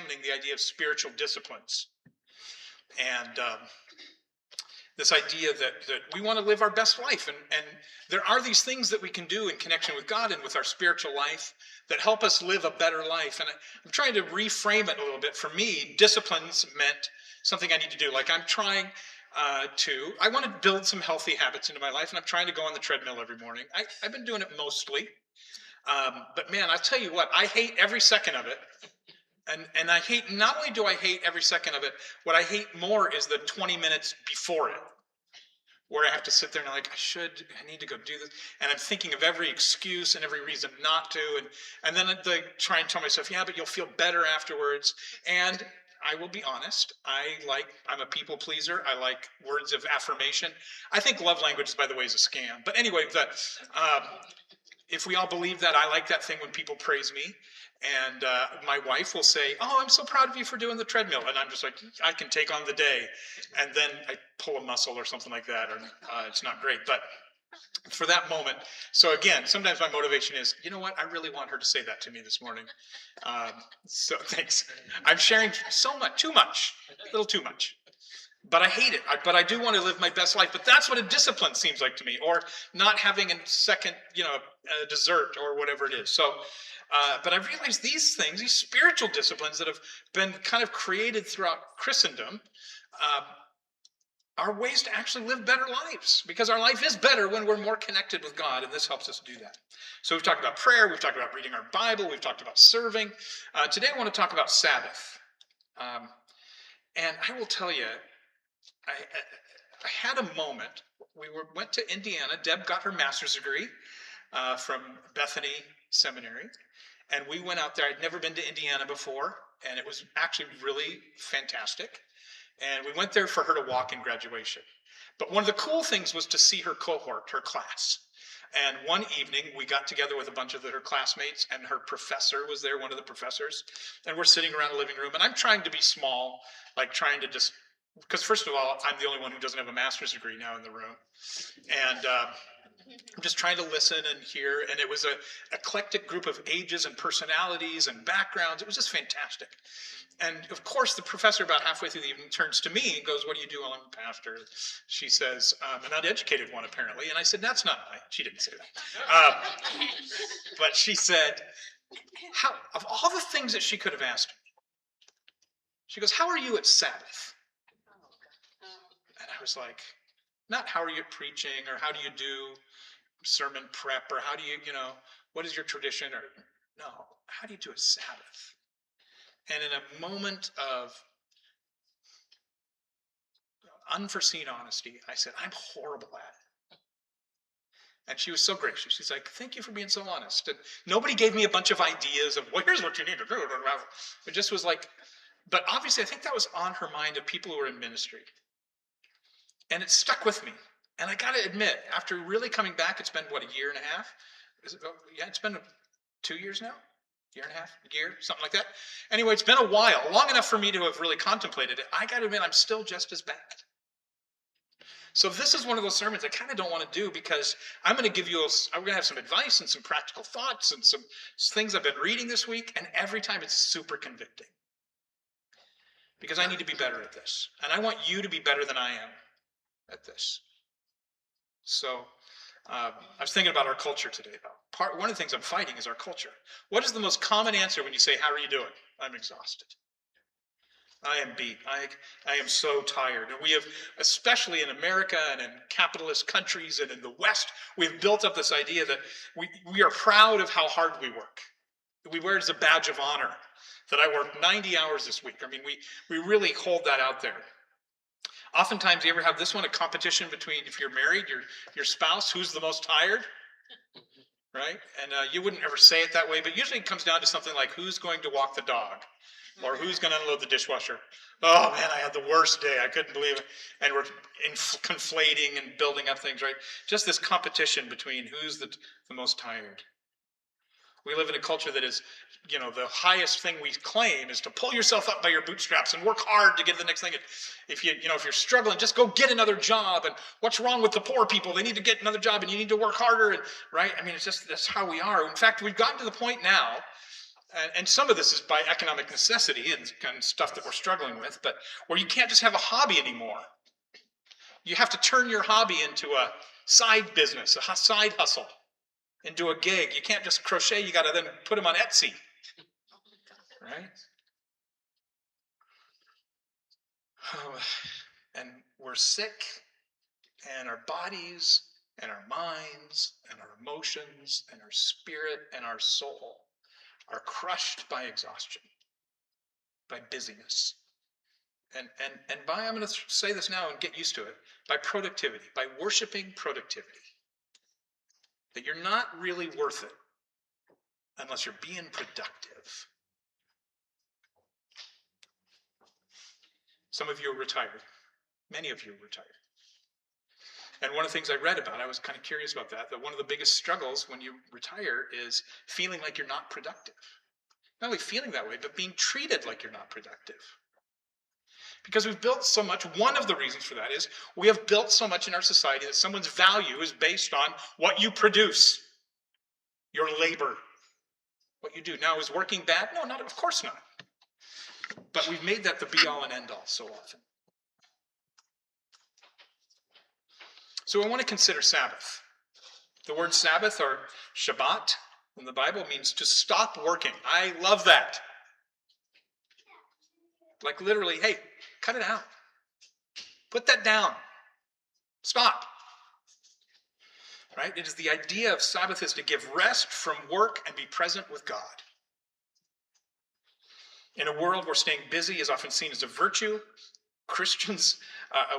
examining the idea of spiritual disciplines. And this idea that we want to live our best life. And there are these things that we can do in connection with God and with our spiritual life that help us live a better life. And I'm trying to reframe it a little bit. For me, disciplines meant something I need to do. Like I'm trying I want to build some healthy habits into my life, and I'm trying to go on the treadmill every morning. I've been doing it mostly. But man, I'll tell you what, I hate every second of it. And I hate, not only do I hate every second of it, what I hate more is the 20 minutes before it, where I have to sit there and I'm like, I need to go do this. And I'm thinking of every excuse and every reason not to. And then I try and tell myself, yeah, but you'll feel better afterwards. And I will be honest, I'm a people pleaser. I like words of affirmation. I think love language, by the way, is a scam. But anyway, if we all believe that, I like that thing when people praise me. And my wife will say, oh, I'm so proud of you for doing the treadmill. And I'm just like, I can take on the day. And then I pull a muscle or something like that. Or it's not great. But for that moment. So again, sometimes my motivation is, you know what? I really want her to say that to me this morning. So thanks. I'm sharing so much, too much, a little too much. But I hate it. But I do want to live my best life. But that's what a discipline seems like to me. Or not having a second, a dessert or whatever it is. So, but I realized these things, these spiritual disciplines that have been kind of created throughout Christendom, are ways to actually live better lives. Because our life is better when we're more connected with God. And this helps us do that. So we've talked about prayer. We've talked about reading our Bible. We've talked about serving. Today I want to talk about Sabbath. And I will tell you, I had a moment. We went to Indiana. Deb got her master's degree from Bethany Seminary. And we went out there. I'd never been to Indiana before. And it was actually really fantastic. And we went there for her to walk in graduation. But one of the cool things was to see her cohort, her class. And one evening, we got together with a bunch of her classmates, and her professor was there, one of the professors. And we're sitting around the living room. And I'm trying to be small, like trying to just, because first of all, I'm the only one who doesn't have a master's degree now in the room. And I'm just trying to listen and hear. And it was an eclectic group of ages and personalities and backgrounds. It was just fantastic. And of course, the professor about halfway through the evening turns to me and goes, what do you do? Well, I'm a pastor. She says, an uneducated one, apparently. And I said, that's not right. She didn't say that. But she said, of all the things that she could have asked me, she goes, how are you at Sabbath? And I was like, not how are you at preaching, or how do you do sermon prep, or how do you, what is your tradition? Or no, how do you do a Sabbath? And in a moment of unforeseen honesty, I said, I'm horrible at it. And she was so gracious. She's like, thank you for being so honest. And nobody gave me a bunch of ideas of, well, here's what you need to do. It just was like, but obviously I think that was on her mind of people who are in ministry. And it stuck with me. And I got to admit, after really coming back, it's been, what, a year and a half? Yeah, it's been 2 years now? Year and a half, a year, something like that. Anyway, it's been a while, long enough for me to have really contemplated it. I got to admit, I'm still just as bad. So this is one of those sermons I kind of don't want to do, because I'm going to have some advice and some practical thoughts and some things I've been reading this week, and every time it's super convicting. Because I need to be better at this. And I want you to be better than I am at this. So I was thinking about our culture today, though. One of the things I'm fighting is our culture. What is the most common answer when you say, how are you doing? I'm exhausted. I am beat. I am so tired. And we have, especially in America and in capitalist countries and in the West, we've built up this idea that we are proud of how hard we work. We wear it as a badge of honor that I worked 90 hours this week. I mean, we really hold that out there. Oftentimes, you ever have this one, a competition between, if you're married, your spouse, who's the most tired? Right? And you wouldn't ever say it that way, but usually it comes down to something like, who's going to walk the dog? Or who's going to unload the dishwasher? Oh, man, I had the worst day. I couldn't believe it. And we're conflating and building up things, right? Just this competition between who's the most tired. We live in a culture that is, the highest thing we claim is to pull yourself up by your bootstraps and work hard to get the next thing. If you're struggling, just go get another job. And what's wrong with the poor people? They need to get another job, and you need to work harder. And right? I mean, it's just that's how we are. In fact, we've gotten to the point now. And some of this is by economic necessity and kind of stuff that we're struggling with, but where you can't just have a hobby anymore. You have to turn your hobby into a side business, a side hustle, into a gig. You can't just crochet, you got to then put them on Etsy, right? And we're sick, and our bodies and our minds and our emotions and our spirit and our soul are crushed by exhaustion, by busyness. And by, I'm going to say this now and get used to it, by productivity, by worshiping productivity. That you're not really worth it unless you're being productive. Some of you are retired. Many of you are retired. And one of the things I read about, I was kind of curious about that one of the biggest struggles when you retire is feeling like you're not productive. Not only feeling that way, but being treated like you're not productive. Because we've built so much, one of the reasons for that is we have built so much in our society that someone's value is based on what you produce, your labor, what you do. Now, is working bad? No, not, of course not. But we've made that the be-all and end-all so often. So I want to consider Sabbath. The word Sabbath, or Shabbat, in the Bible means to stop working. I love that. Like literally, hey, cut it out. Put that down. Stop. Right? It is the idea of Sabbath is to give rest from work and be present with God. In a world where staying busy is often seen as a virtue, Christians,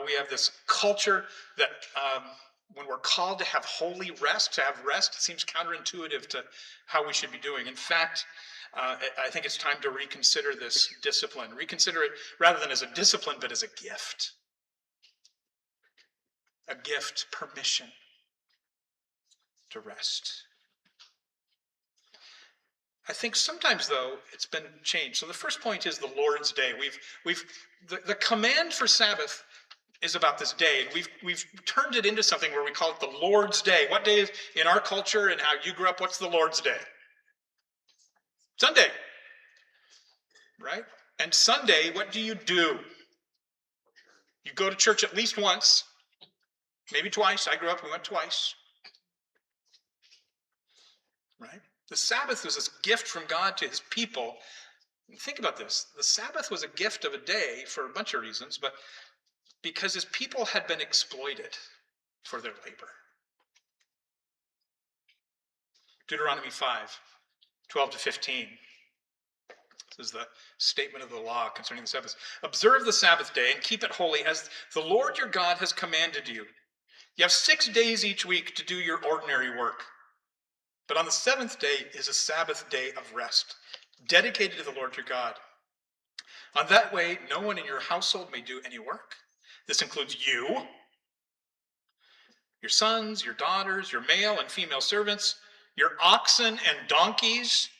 we have this culture that when we're called to have holy rest, to have rest, it seems counterintuitive to how we should be doing. In fact, I think it's time to reconsider this discipline. Reconsider it rather than as a discipline, but as a gift. A gift, permission to rest. I think sometimes, though, it's been changed. So the first point is the Lord's Day. The command for Sabbath is about this day, and we've turned it into something where we call it the Lord's Day. What day is in our culture and how you grew up? What's the Lord's Day? Sunday, right? And Sunday, what do? You go to church at least once, maybe twice. I grew up, we went twice, right? The Sabbath was this gift from God to his people. And think about this. The Sabbath was a gift of a day for a bunch of reasons, but because his people had been exploited for their labor. Deuteronomy 5:12-15. This is the statement of the law concerning the Sabbath. Observe the Sabbath day and keep it holy as the Lord your God has commanded you. You have 6 days each week to do your ordinary work. But on the seventh day is a Sabbath day of rest, dedicated to the Lord your God. On that way, no one in your household may do any work. This includes you, your sons, your daughters, your male and female servants, your oxen and donkeys,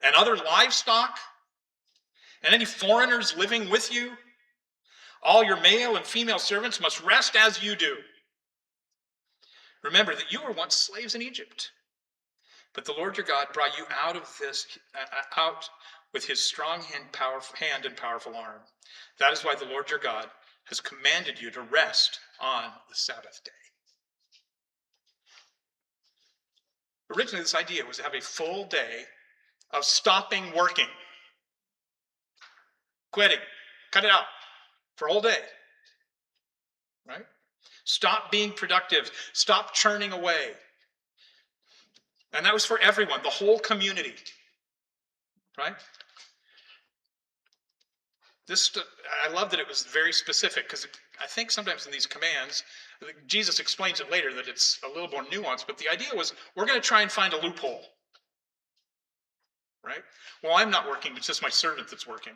and other livestock, and any foreigners living with you. All your male and female servants must rest as you do. Remember that you were once slaves in Egypt, but the Lord your God brought you out with his strong hand and powerful arm. That is why the Lord your God has commanded you to rest on the Sabbath day. Originally, this idea was to have a full day of stopping working, quitting, cut it out for a whole day, right? Stop being productive, stop churning away. And that was for everyone, the whole community, right? I love that it was very specific, because I think sometimes in these commands, Jesus explains it later that it's a little more nuanced, but the idea was we're going to try and find a loophole, right? Well, I'm not working, it's just my servant that's working.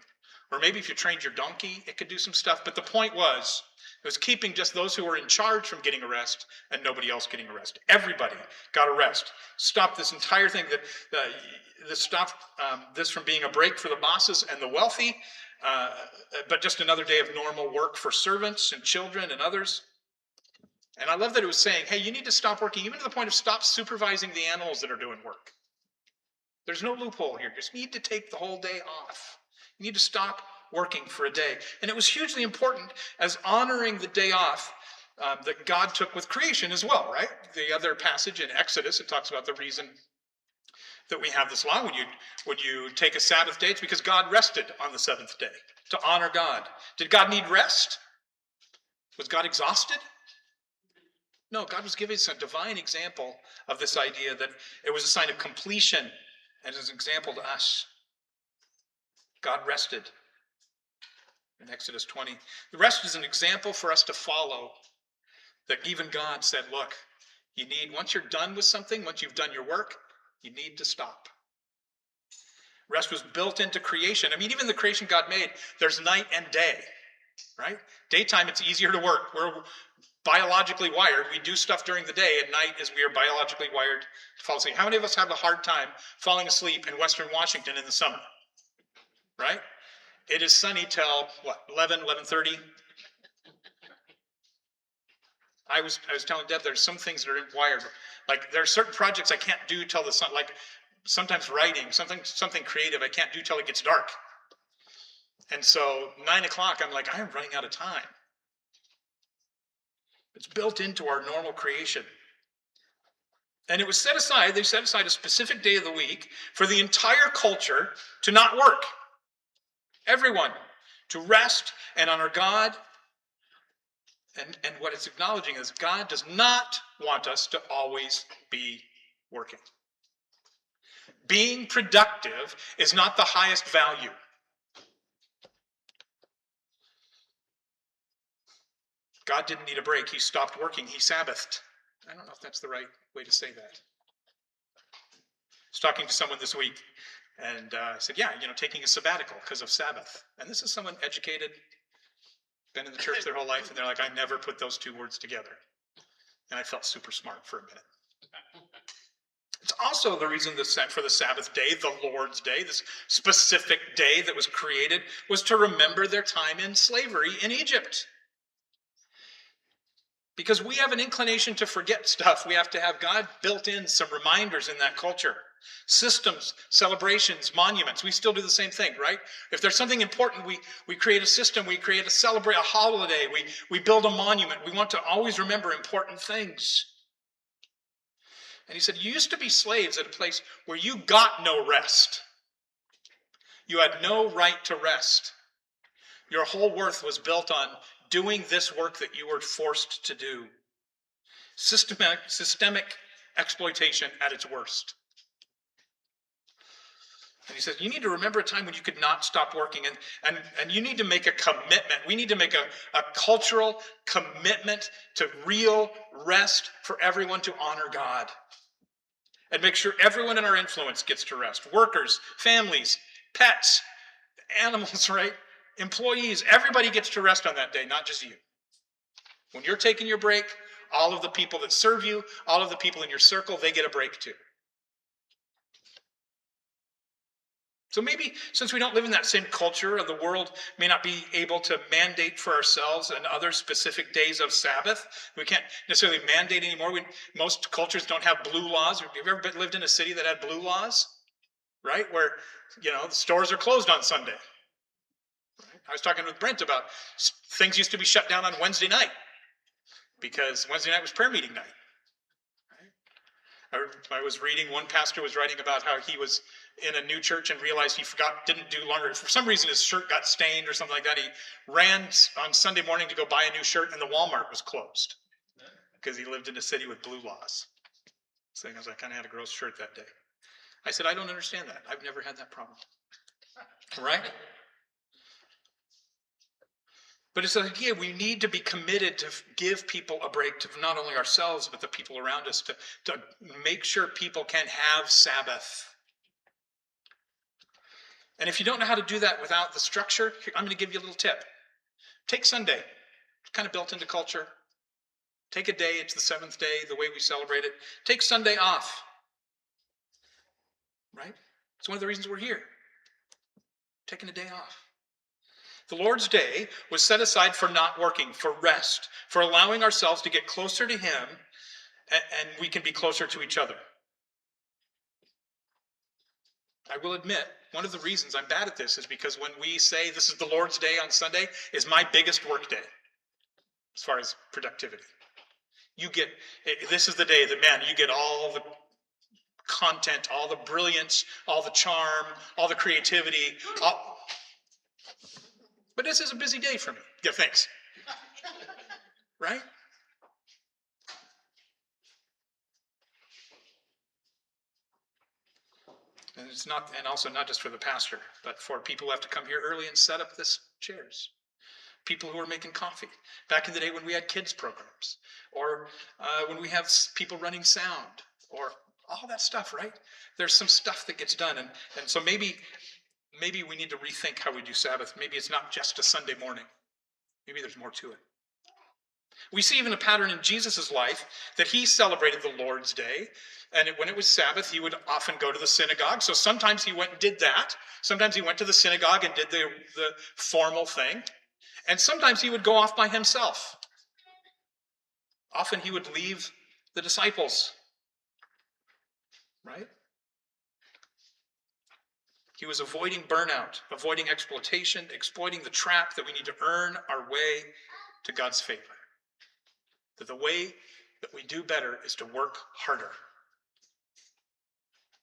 Or maybe if you trained your donkey, it could do some stuff. But the point was, it was keeping just those who were in charge from getting a rest and nobody else getting a rest. Everybody got a rest. Stop this entire thing. Stop this from being a break for the bosses and the wealthy, but just another day of normal work for servants and children and others. And I love that it was saying, hey, you need to stop working, even to the point of stop supervising the animals that are doing work. There's no loophole here. You just need to take the whole day off. You need to stop working for a day. And it was hugely important as honoring the day off that God took with creation as well, right? The other passage in Exodus, it talks about the reason that we have this law. When you take a Sabbath day, it's because God rested on the seventh day to honor God. Did God need rest? Was God exhausted? No, God was giving us a divine example of this idea that it was a sign of completion and as an example to us. God rested in Exodus 20. The rest is an example for us to follow, that even God said, look, once you're done with something, once you've done your work, you need to stop. Rest was built into creation. I mean, even the creation God made, there's night and day, right? Daytime, it's easier to work. We're biologically wired. We do stuff during the day. At night, as we are biologically wired to fall asleep. How many of us have a hard time falling asleep in Western Washington in the summer, right? It is sunny till, 11:30? I was telling Deb, there's some things that are wired. Like, there are certain projects I can't do till the sun, like sometimes writing, something creative I can't do till it gets dark. And so 9 o'clock, I'm like, I'm running out of time. It's built into our normal creation. And it was set aside, they set aside a specific day of the week for the entire culture to not work. Everyone to rest and honor God. And what it's acknowledging is God does not want us to always be working. Being productive is not the highest value. God didn't need a break. He stopped working. He Sabbathed. I don't know if that's the right way to say that. I was talking to someone this week, and I said, yeah, taking a sabbatical because of Sabbath. And this is someone educated, been in the church their whole life, and they're like, I never put those two words together. And I felt super smart for a minute. It's also the reason for the Sabbath day, the Lord's Day, this specific day that was created, was to remember their time in slavery in Egypt. Because we have an inclination to forget stuff. We have to have God built in some reminders in that culture. Systems, celebrations, monuments. We still do the same thing, right? If there's something important, we create a system, we create a holiday, we build a monument. We want to always remember important things. And he said, you used to be slaves at a place where you got no rest. You had no right to rest. Your whole worth was built on doing this work that you were forced to do. Systemic exploitation at its worst. And he says, you need to remember a time when you could not stop working, and you need to make a commitment. We need to make a cultural commitment to real rest for everyone to honor God. And make sure everyone in our influence gets to rest. Workers, families, pets, animals, right? Employees, everybody gets to rest on that day, not just you. When you're taking your break, all of the people that serve you, all of the people in your circle, they get a break too. So maybe since we don't live in that same culture, or the world may not be able to mandate for ourselves and other specific days of Sabbath. We can't necessarily mandate anymore. Most cultures don't have blue laws. Have you ever lived in a city that had blue laws? Right? Where, the stores are closed on Sunday. Right? I was talking with Brent about things used to be shut down on Wednesday night because Wednesday night was prayer meeting night. I was reading, one pastor was writing about how he was in a new church and realized he didn't do longer. For some reason, his shirt got stained or something like that. He ran on Sunday morning to go buy a new shirt, and the Walmart was closed because he lived in a city with blue laws. Saying, I kind of had a gross shirt that day. I said, I don't understand that. I've never had that problem. Right? But it's like, yeah, we need to be committed to give people a break, to not only ourselves, but the people around us, to make sure people can have Sabbath. And if you don't know how to do that without the structure, I'm going to give you a little tip. Take Sunday. It's kind of built into culture. Take a day. It's the seventh day, the way we celebrate it. Take Sunday off. Right? It's one of the reasons we're here. Taking a day off. The Lord's Day was set aside for not working, for rest, for allowing ourselves to get closer to Him, and we can be closer to each other. I will admit, one of the reasons I'm bad at this is because when we say this is the Lord's Day on Sunday, is my biggest work day as far as productivity. This is the day that, man, you get all the content, all the brilliance, all the charm, all the creativity. But this is a busy day for me. Yeah, thanks. Right? And it's not, and also not just for the pastor, but for people who have to come here early and set up this chairs. People who are making coffee. Back in the day when we had kids programs, or when we have people running sound, or all that stuff, right? There's some stuff that gets done, and so maybe we need to rethink how we do Sabbath. Maybe it's not just a Sunday morning. Maybe there's more to it. We see even a pattern in Jesus' life that he celebrated the Lord's Day, and when it was Sabbath, he would often go to the synagogue. So sometimes he went and did that. Sometimes he went to the synagogue and did the formal thing. And sometimes he would go off by himself. Often he would leave the disciples, right? He was avoiding burnout, avoiding exploitation, exploiting the trap that we need to earn our way to God's favor. That the way that we do better is to work harder.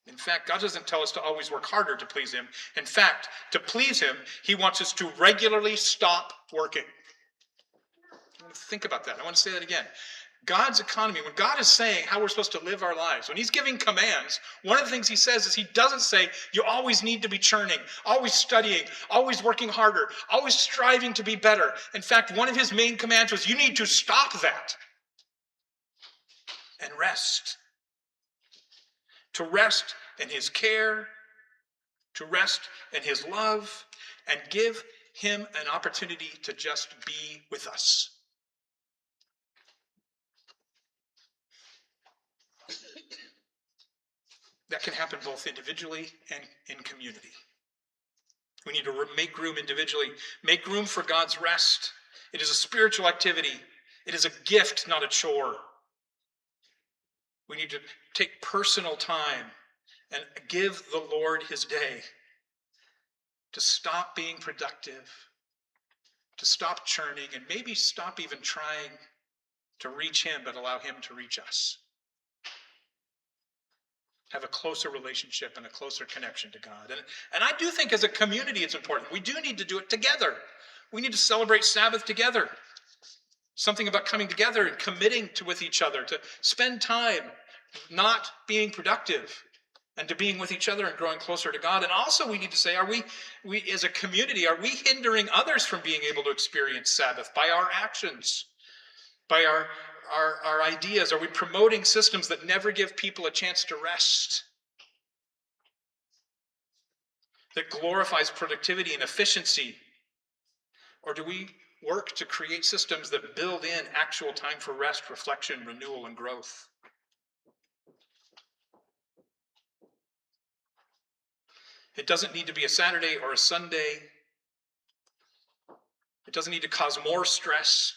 In fact, God doesn't tell us to always work harder to please him. In fact, to please him, he wants us to regularly stop working. I want to think about that. I want to say that again. God's economy, when God is saying how we're supposed to live our lives, when he's giving commands, one of the things he says is he doesn't say you always need to be churning, always studying, always working harder, always striving to be better. In fact, one of his main commands was you need to stop that and rest. To rest in his care, to rest in his love, and give him an opportunity to just be with us. That can happen both individually and in community. We need to make room individually, make room for God's rest. It is a spiritual activity. It is a gift, not a chore. We need to take personal time and give the Lord his day to stop being productive, to stop churning, and maybe stop even trying to reach him, but allow him to reach us. Have a closer relationship and a closer connection to God. And I do think as a community it's important. We do need to do it together. We need to celebrate Sabbath together. Something about coming together and committing to with each other, to spend time not being productive and to being with each other and growing closer to God. And also we need to say, are we as a community, are we hindering others from being able to experience Sabbath by our actions, by our ideas? Are we promoting systems that never give people a chance to rest? That glorifies productivity and efficiency? Or do we work to create systems that build in actual time for rest, reflection, renewal, and growth? It doesn't need to be a Saturday or a Sunday. It doesn't need to cause more stress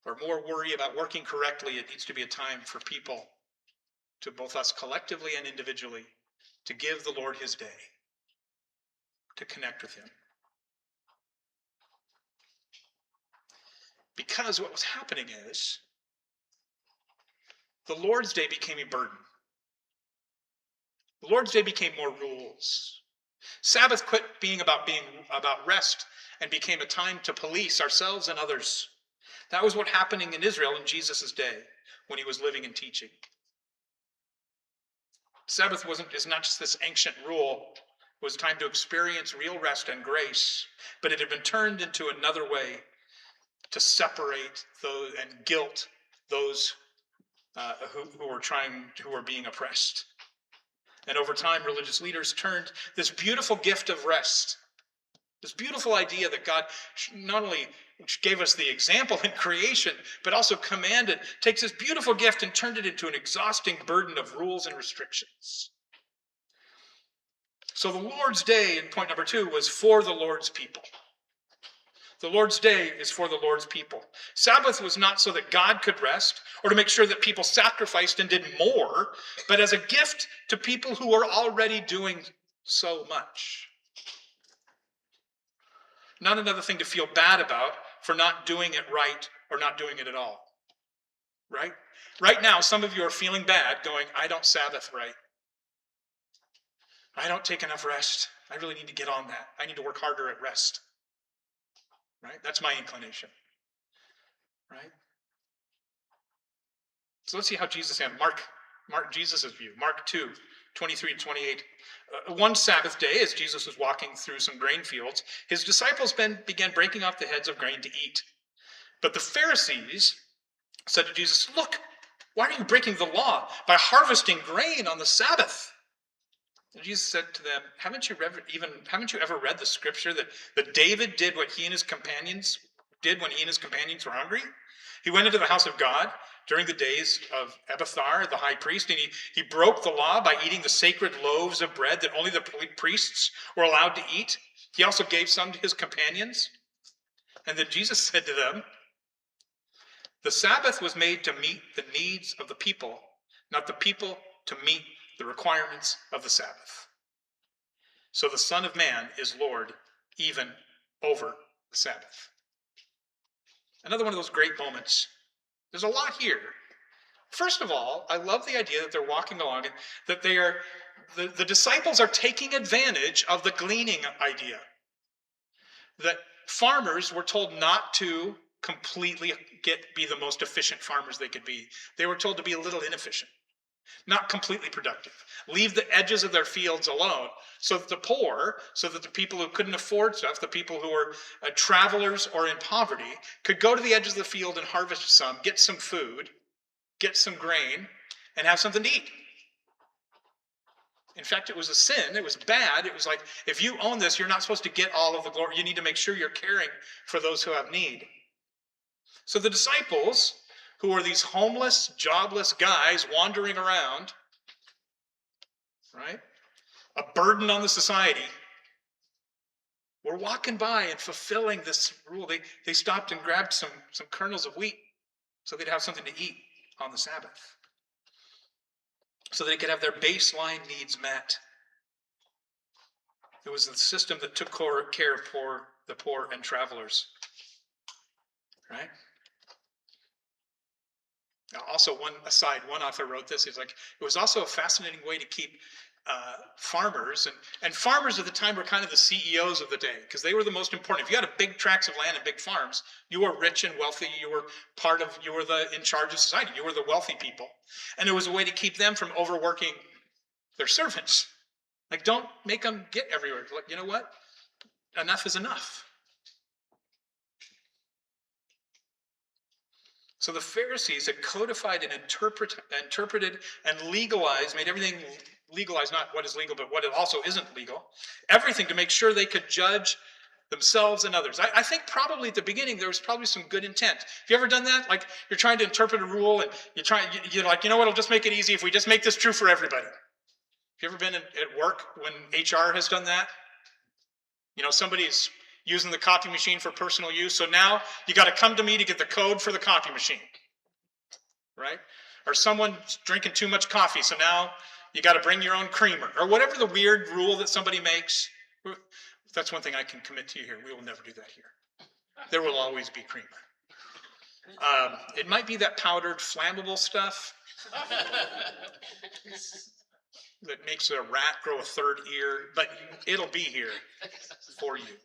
or more worry about working correctly. It needs to be a time for people, to both us collectively and individually, to give the Lord his day, to connect with him. Because what was happening is the Lord's Day became a burden. The Lord's Day became more rules. Sabbath quit being about rest and became a time to police ourselves and others. That was what happening in Israel in Jesus' day when he was living and teaching. Sabbath is not just this ancient rule. It was time to experience real rest and grace, but it had been turned into another way to separate those and guilt those who were being oppressed. And over time, religious leaders turned this beautiful gift of rest, this beautiful idea that God not only gave us the example in creation, but also commanded, takes this beautiful gift and turned it into an exhausting burden of rules and restrictions. So the Lord's Day, in point number 2, was for the Lord's people. The Lord's day is for the Lord's people. Sabbath was not so that God could rest or to make sure that people sacrificed and did more, but as a gift to people who are already doing so much. Not another thing to feel bad about for not doing it right or not doing it at all. Right? Right now, some of you are feeling bad going, I don't Sabbath right. I don't take enough rest. I really need to get on that. I need to work harder at rest. Right? That's my inclination. Right? So let's see how Jesus handled Mark Jesus' view. Mark 2, 23 to 28. One Sabbath day, as Jesus was walking through some grain fields, his disciples began breaking off the heads of grain to eat. But the Pharisees said to Jesus, look, why are you breaking the law by harvesting grain on the Sabbath? And Jesus said to them, haven't you ever read the scripture that David did what he and his companions did when he and his companions were hungry? He went into the house of God during the days of Abiathar, the high priest, and he broke the law by eating the sacred loaves of bread that only the priests were allowed to eat. He also gave some to his companions. And then Jesus said to them, the Sabbath was made to meet the needs of the people, not the people to meet the requirements of the Sabbath. So the Son of Man is Lord even over the Sabbath. Another one of those great moments. There's a lot here. First of all, I love the idea that they're walking along and that the disciples are taking advantage of the gleaning idea. That farmers were told not to completely be the most efficient farmers they could be. They were told to be a little inefficient, not completely productive. Leave the edges of their fields alone so that the poor, so that the people who couldn't afford stuff, the people who were travelers or in poverty, could go to the edges of the field and harvest some, get some food, get some grain, and have something to eat. In fact, it was a sin. It was bad. It was like, if you own this, you're not supposed to get all of the glory. You need to make sure you're caring for those who have need. So the disciples, who are these homeless, jobless guys wandering around, right, a burden on the society, were walking by and fulfilling this rule. They stopped and grabbed some kernels of wheat so they'd have something to eat on the Sabbath, so they could have their baseline needs met. It was the system that took care of the poor and travelers. Right? Now, also, one aside, one author wrote this. He's like, it was also a fascinating way to keep farmers, and farmers at the time were kind of the CEOs of the day, because they were the most important. If you had a big tracts of land and big farms, you were rich and wealthy. You were in charge of society. You were the wealthy people. And it was a way to keep them from overworking their servants. Like, don't make them get everywhere. Like, you know what? Enough is enough. So the Pharisees had codified and interpreted and legalized, made everything legalized, not what is legal, but what it also isn't legal. Everything to make sure they could judge themselves and others. I think probably at the beginning there was probably some good intent. Have you ever done that? Like, you're trying to interpret a rule and you're like, you know what, it'll just make it easy if we just make this true for everybody. Have you ever been at work when HR has done that? You know, somebody's using the copy machine for personal use, so now you got to come to me to get the code for the copy machine, right? Or someone's drinking too much coffee, so now you got to bring your own creamer, or whatever the weird rule that somebody makes. That's one thing I can commit to you here. We will never do that here. There will always be creamer. It might be that powdered flammable stuff that makes a rat grow a third ear, but it'll be here for you.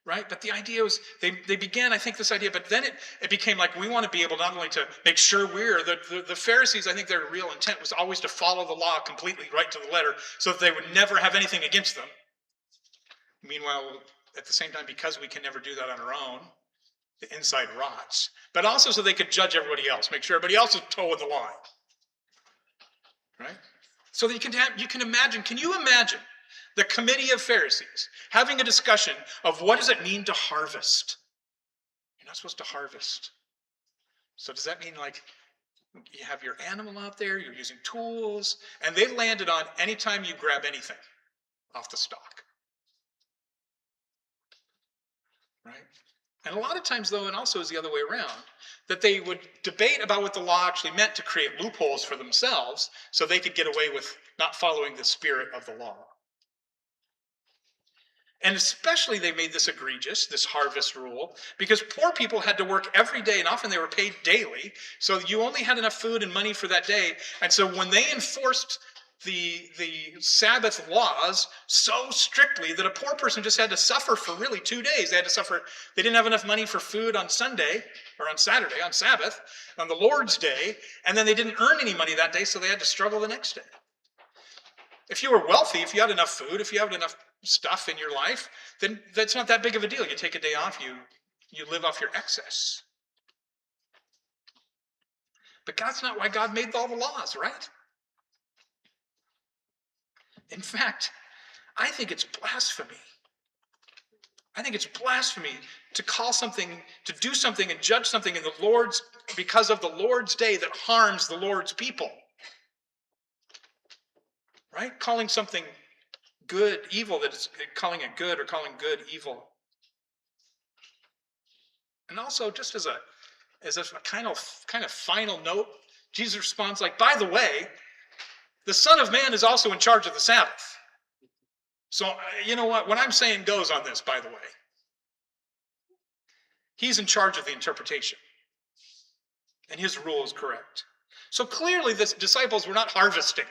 Right? But the idea was, they began, I think, this idea, but then it became like, we want to be able not only to make sure the Pharisees, I think their real intent was always to follow the law completely right to the letter so that they would never have anything against them. Meanwhile, at the same time, because we can never do that on our own, the inside rots. But also so they could judge everybody else, make sure everybody else is toeing the line. Right? So that you can imagine, can you imagine the committee of Pharisees having a discussion of what does it mean to harvest? You're not supposed to harvest. So does that mean, like, you have your animal out there, you're using tools, and they landed on anytime you grab anything off the stalk. right? And a lot of times, though, it also is the other way around, that they would debate about what the law actually meant to create loopholes for themselves so they could get away with not following the spirit of the law. And especially they made this egregious, this harvest rule, because poor people had to work every day, and often they were paid daily. So you only had enough food and money for that day. And so when they enforced the Sabbath laws so strictly that a poor person just had to suffer for really 2 days. They had to suffer. They didn't have enough money for food on Sunday or on Saturday, on Sabbath, on the Lord's day, and then they didn't earn any money that day, so they had to struggle the next day. If you were wealthy, if you had enough food, if you had enough stuff in your life, then that's not that big of a deal. You take a day off, you live off your excess. But that's not why God made all the laws, right? In fact, I think it's blasphemy. I think it's blasphemy to call something, to do something and judge something in the Lord's, because of the Lord's day that harms the Lord's people. Right? Calling something good evil, that is calling it good, or calling good evil. And also, just as a kind of final note, Jesus responds like, by the way, the Son of Man is also in charge of the Sabbath. So, you know what I'm saying goes on this, by the way. He's in charge of the interpretation. And his rule is correct. So clearly the disciples were not harvesting.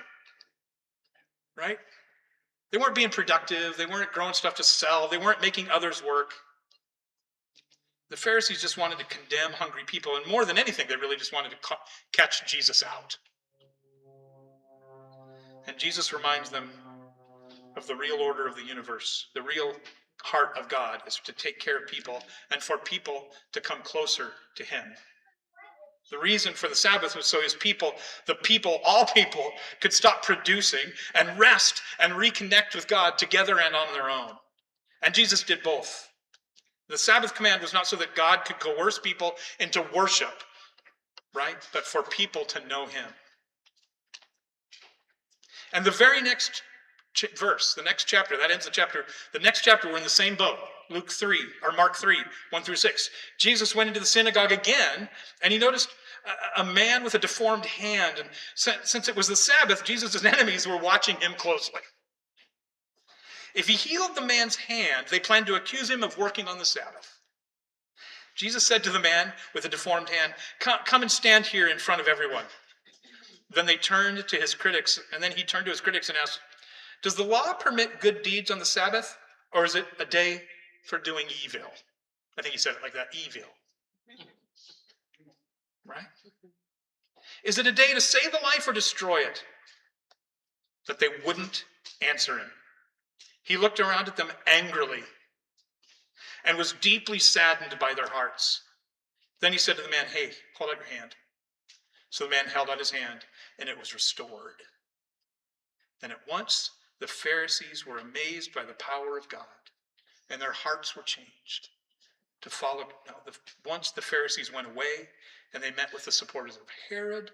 Right? They weren't being productive. They weren't growing stuff to sell. They weren't making others work. The Pharisees just wanted to condemn hungry people. And more than anything, they really just wanted to catch Jesus out. And Jesus reminds them of the real order of the universe. The real heart of God is to take care of people and for people to come closer to him. The reason for the Sabbath was so his people, all people, could stop producing and rest and reconnect with God together and on their own. And Jesus did both. The Sabbath command was not so that God could coerce people into worship, right? But for people to know him. And the very next verse, the next chapter, that ends the chapter. The next chapter, we're in the same boat. Mark 3, 1-6. Jesus went into the synagogue again, and he noticed a man with a deformed hand. And since it was the Sabbath, Jesus' enemies were watching him closely. If he healed the man's hand, they planned to accuse him of working on the Sabbath. Jesus said to the man with a deformed hand, come and stand here in front of everyone. Then he turned to his critics and asked, does the law permit good deeds on the Sabbath, or is it a day for doing evil? I think he said it like that, evil. Right? Is it a day to save a life or destroy it? But they wouldn't answer him. He looked around at them angrily and was deeply saddened by their hearts. Then he said to the man, hey, hold out your hand. So the man held out his hand, and it was restored. Then at once the Pharisees were amazed by the power of God, and their hearts were changed to follow. Once the Pharisees went away, and they met with the supporters of Herod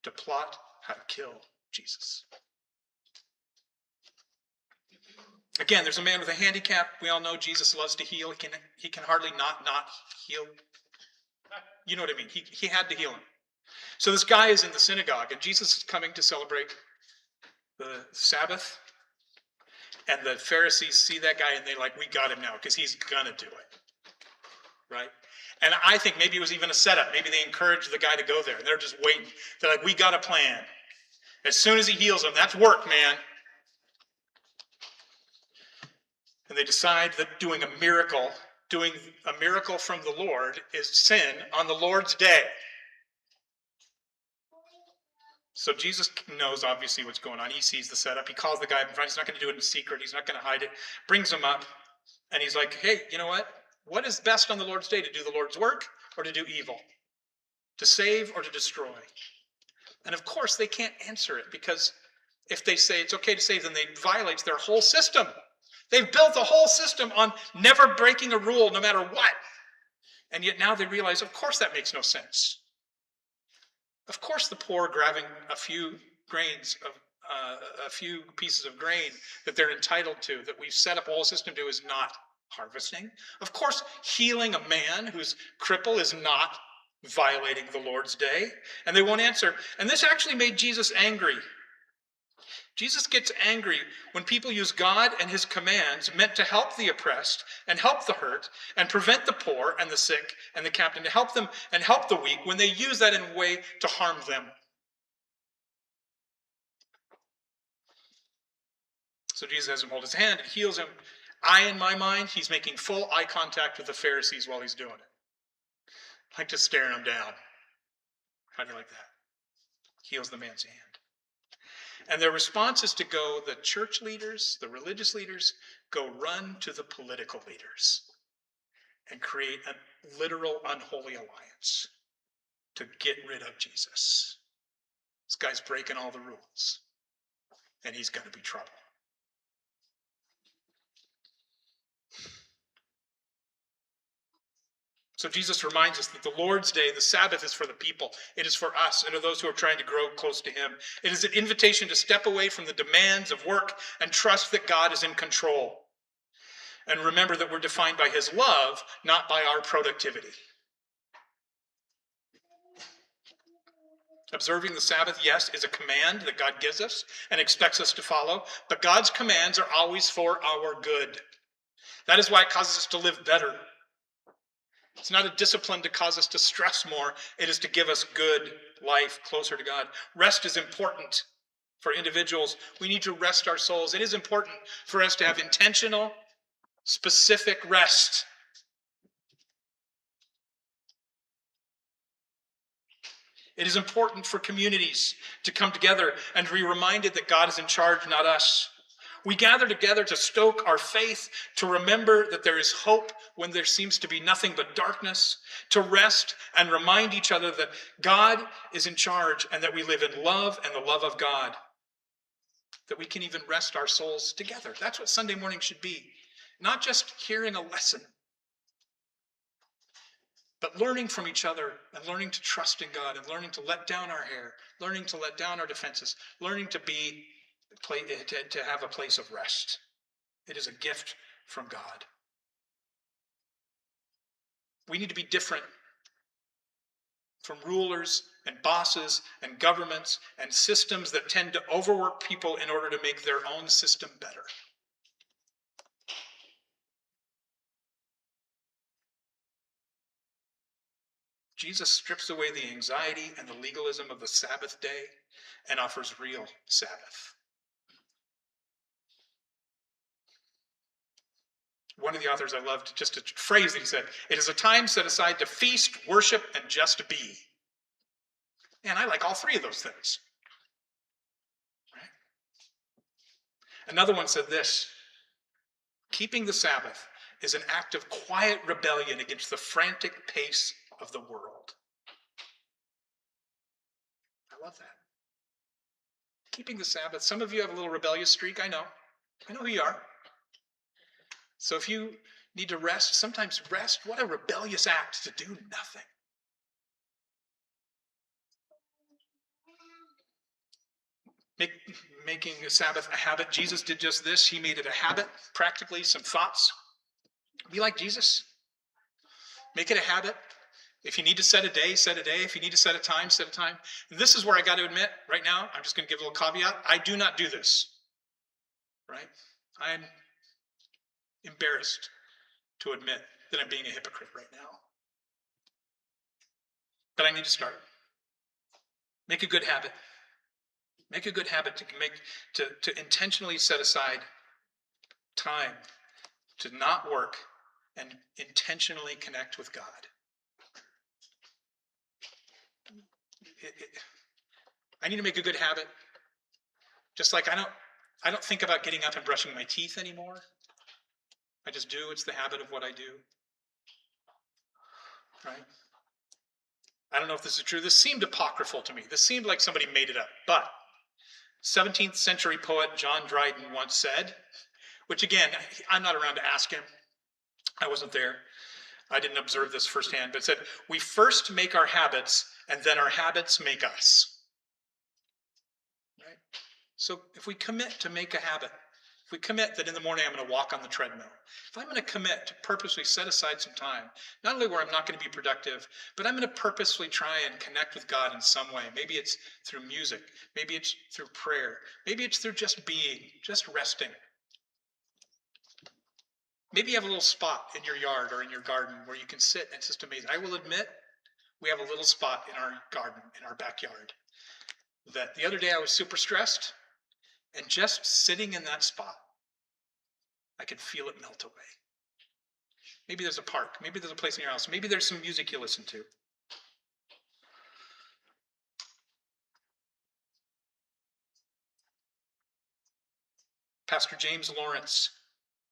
to plot how to kill Jesus. Again, there's a man with a handicap. We all know Jesus loves to heal. He can hardly not heal. You know what I mean? He had to heal him. So this guy is in the synagogue, and Jesus is coming to celebrate the Sabbath. And the Pharisees see that guy, and they're like, we got him now, because he's going to do it. Right? And I think maybe it was even a setup. Maybe they encouraged the guy to go there. They're just waiting. They're like, we got a plan. As soon as he heals him, that's work, man. And they decide that doing a miracle from the Lord is sin on the Lord's day. So Jesus knows obviously what's going on. He sees the setup. He calls the guy up in front. He's not going to do it in secret. He's not going to hide it. Brings him up. And he's like, hey, you know what? What is best on the Lord's day? To do the Lord's work or to do evil? To save or to destroy? And of course, they can't answer it, because if they say it's okay to save, then they violate their whole system. They've built a whole system on never breaking a rule no matter what. And yet now they realize, of course, that makes no sense. Of course, the poor grabbing a few pieces of grain that they're entitled to, that we've set up a whole system to, is not harvesting. Of course, healing a man who's crippled is not violating the Lord's day. And they won't answer. And this actually made Jesus angry. Jesus gets angry when people use God and his commands meant to help the oppressed and help the hurt and prevent the poor and the sick and the captain, to help them and help the weak, when they use that in a way to harm them. So Jesus has him hold his hand and heals him. In my mind, he's making full eye contact with the Pharisees while he's doing it. Like just staring them down. How do you like that? Heals the man's hand. And their response is to go, the church leaders, the religious leaders, go run to the political leaders and create a literal unholy alliance to get rid of Jesus. This guy's breaking all the rules, and he's going to be trouble. So Jesus reminds us that the Lord's Day, the Sabbath, is for the people. It is for us and for those who are trying to grow close to him. It is an invitation to step away from the demands of work and trust that God is in control. And remember that we're defined by his love, not by our productivity. Observing the Sabbath, yes, is a command that God gives us and expects us to follow, but God's commands are always for our good. That is why it causes us to live better. It's not a discipline to cause us to stress more. It is to give us good life closer to God. Rest is important for individuals. We need to rest our souls. It is important for us to have intentional, specific rest. It is important for communities to come together and to be reminded that God is in charge, not us. We gather together to stoke our faith, to remember that there is hope when there seems to be nothing but darkness, to rest and remind each other that God is in charge and that we live in love and the love of God, that we can even rest our souls together. That's what Sunday morning should be. Not just hearing a lesson, but learning from each other and learning to trust in God and learning to let down our hair, learning to let down our defenses, learning to have a place of rest. It is a gift from God. We need to be different from rulers and bosses and governments and systems that tend to overwork people in order to make their own system better. Jesus strips away the anxiety and the legalism of the Sabbath day and offers real Sabbath. One of the authors I loved, just a phrase that he said, it is a time set aside to feast, worship, and just be. And I like all three of those things. Right? Another one said this, keeping the Sabbath is an act of quiet rebellion against the frantic pace of the world. I love that. Keeping the Sabbath. Some of you have a little rebellious streak, I know. I know who you are. So if you need to rest, sometimes rest, what a rebellious act to do nothing. Making a Sabbath a habit. Jesus did just this. He made it a habit, practically, some thoughts. Be like Jesus. Make it a habit. If you need to set a day, set a day. If you need to set a time, set a time. This is where I got to admit, right now, I'm just going to give a little caveat. I do not do this. Right? I'm embarrassed to admit that I'm being a hypocrite right now. But I need to start. Make a good habit. Make a good habit to intentionally set aside time to not work and intentionally connect with God. I need to make a good habit. Just like I don't think about getting up and brushing my teeth anymore. I just do. It's the habit of what I do. Right? I don't know if this is true. This seemed apocryphal to me. This seemed like somebody made it up. But 17th century poet John Dryden once said, which again, I'm not around to ask him. I wasn't there. I didn't observe this firsthand, but said, we first make our habits and then our habits make us. Right? So if we commit to make a habit, If we commit that in the morning I'm going to walk on the treadmill, if I'm going to commit to purposely set aside some time, not only where I'm not going to be productive, but I'm going to purposely try and connect with God in some way. Maybe it's through music, maybe it's through prayer, maybe it's through just being, just resting. Maybe you have a little spot in your yard or in your garden where you can sit, and it's just amazing. I will admit, we have a little spot in our garden, in our backyard, that the other day I was super stressed, and just sitting in that spot, I could feel it melt away. Maybe there's a park, maybe there's a place in your house, maybe there's some music you listen to. Pastor James Lawrence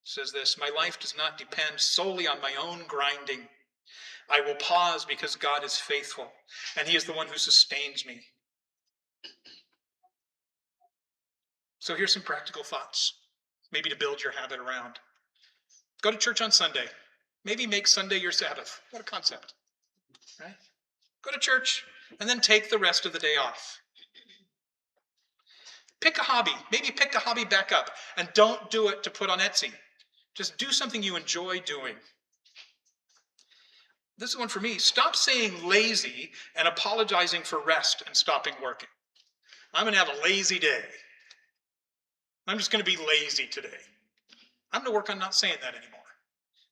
says this: my life does not depend solely on my own grinding. I will pause because God is faithful, and he is the one who sustains me. So here's some practical thoughts, maybe to build your habit around. Go to church on Sunday. Maybe make Sunday your Sabbath. What a concept, right? Go to church and then take the rest of the day off. Pick a hobby. Maybe pick the hobby back up, and don't do it to put on Etsy. Just do something you enjoy doing. This is one for me. Stop saying lazy and apologizing for rest and stopping working. I'm going to have a lazy day. I'm just going to be lazy today. I'm going to work on not saying that anymore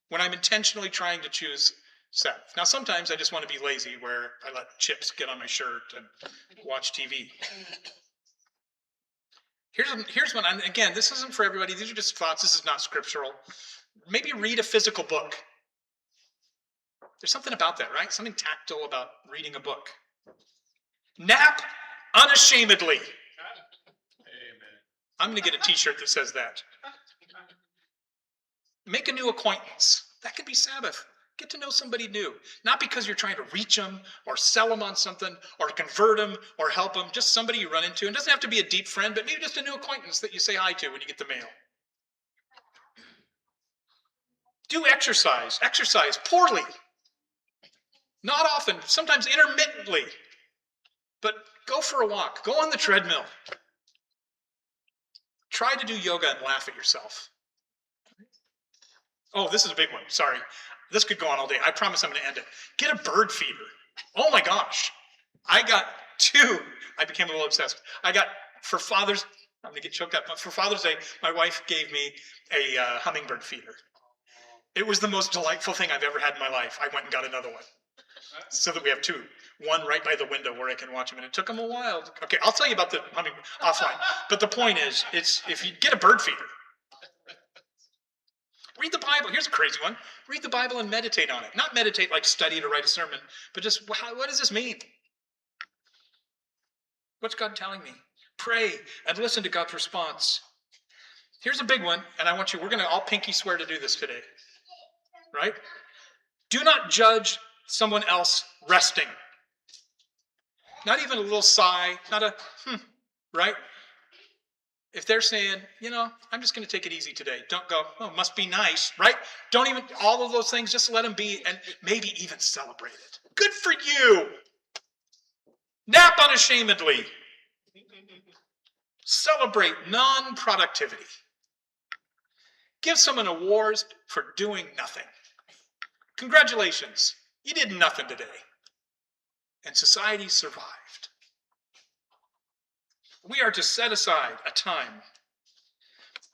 when I'm intentionally trying to choose Sabbath. Now, sometimes I just want to be lazy where I let chips get on my shirt and watch TV. Here's one. And again, this isn't for everybody. These are just thoughts. This is not scriptural. Maybe read a physical book. There's something about that, right? Something tactile about reading a book. Nap unashamedly. Amen. I'm going to get a t-shirt that says that. Make a new acquaintance. That could be Sabbath. Get to know somebody new. Not because you're trying to reach them or sell them on something or convert them or help them. Just somebody you run into. And it doesn't have to be a deep friend, but maybe just a new acquaintance that you say hi to when you get the mail. Do exercise. Exercise poorly. Not often. Sometimes intermittently. But go for a walk. Go on the treadmill. Try to do yoga and laugh at yourself. Oh, this is a big one. Sorry. This could go on all day. I promise I'm going to end it. Get a bird feeder. Oh my gosh. I got two. I became a little obsessed. I got, for Father's, I'm going to get choked up, but for Father's Day, my wife gave me a hummingbird feeder. It was the most delightful thing I've ever had in my life. I went and got another one so that we have two. One right by the window where I can watch them. And it took them a while. Okay, I'll tell you about the hummingbird offline. But the point is, it's if you get a bird feeder, read the Bible. Here's a crazy one. Read the Bible and meditate on it. Not meditate like study to write a sermon, but just, what does this mean? What's God telling me? Pray and listen to God's response. Here's a big one, and we're going to all pinky swear to do this today. Right? Do not judge someone else resting. Not even a little sigh, not a, right? If they're saying, I'm just going to take it easy today. Don't go, oh, must be nice, right? Don't even, all of those things, just let them be and maybe even celebrate it. Good for you. Nap unashamedly. Celebrate non-productivity. Give someone awards for doing nothing. Congratulations, you did nothing today. And society survived. We are to set aside a time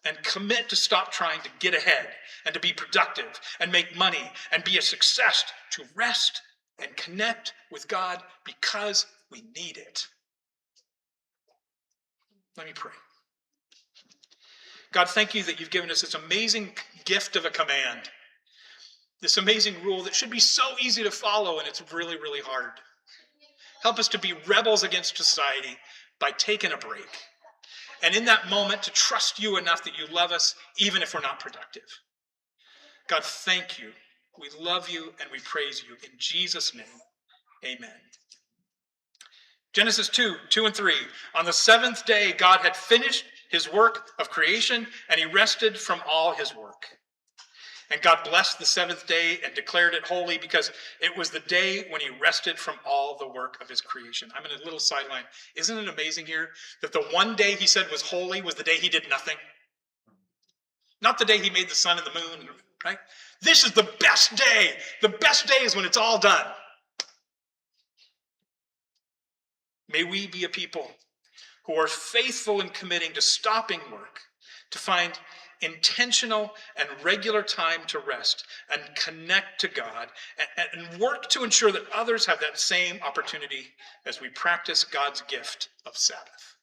and commit to stop trying to get ahead and to be productive and make money and be a success, to rest and connect with God because we need it. Let me pray. God, thank you that you've given us this amazing gift of a command, this amazing rule that should be so easy to follow, and it's really, really hard. Help us to be rebels against society by taking a break. And in that moment, to trust you enough that you love us, even if we're not productive. God, thank you. We love you and we praise you. In Jesus' name, amen. Genesis 2 and 3. On the seventh day, God had finished his work of creation, and he rested from all his work. And God blessed the seventh day and declared it holy because it was the day when he rested from all the work of his creation. I'm in a little sideline. Isn't it amazing here that the one day he said was holy was the day he did nothing? Not the day he made the sun and the moon, right? This is the best day. The best day is when it's all done. May we be a people who are faithful in committing to stopping work, to find intentional and regular time to rest and connect to God, and work to ensure that others have that same opportunity as we practice God's gift of Sabbath,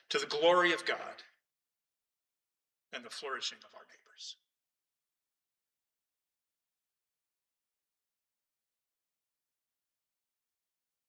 to the glory of God and the flourishing of our neighbors.